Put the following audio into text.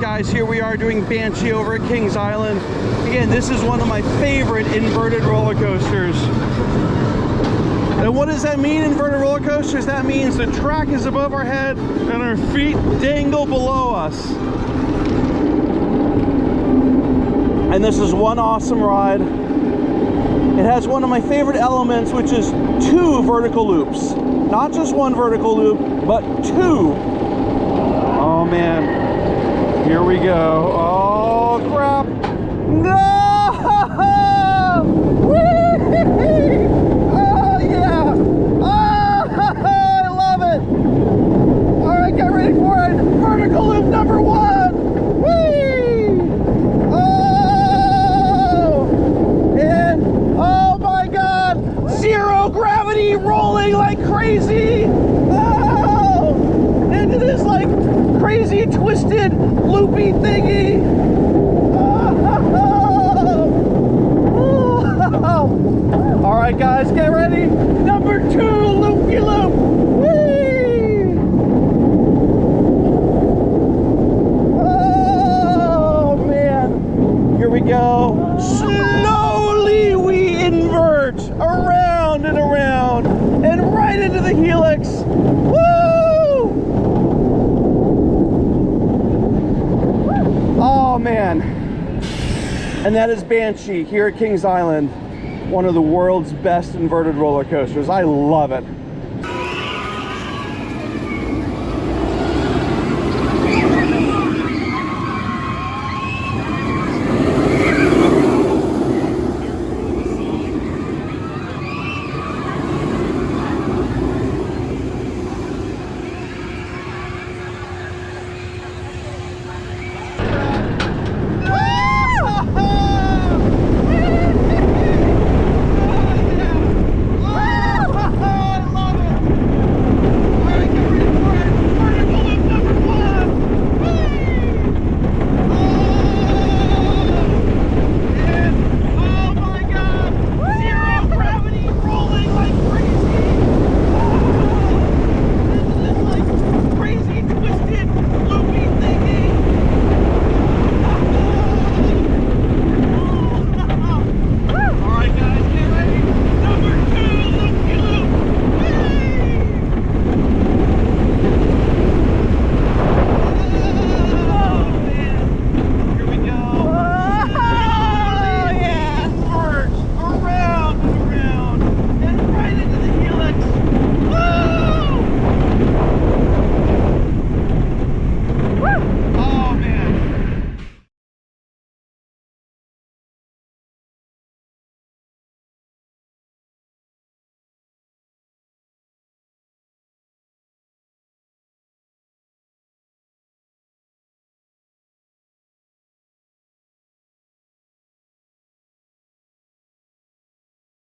guys, here we are doing Banshee over at Kings Island. Again, this is one of my favorite inverted roller coasters. And what does that mean, inverted roller coasters? That means the track is above our head and our feet dangle below us. And this is one awesome ride. It has one of my favorite elements, which is 2 vertical loops. Not just 1 vertical loop, but 2. Oh man. Here we go. Oh crap. No! Whee! Oh yeah! Oh, I love it! Alright, get ready for it! Vertical loop number 1! Whee! Oh! And oh my god! 0 gravity rolling like crazy! Oh! Into this like crazy twisted loopy thingy. Oh. All right, guys, get ready. Number 2, loopy loop. Whee! Oh man! Here we go. Slowly we invert around and around and right into the helix. Woo! Oh man. And that is Banshee here at Kings Island, one of the world's best inverted roller coasters. I love it.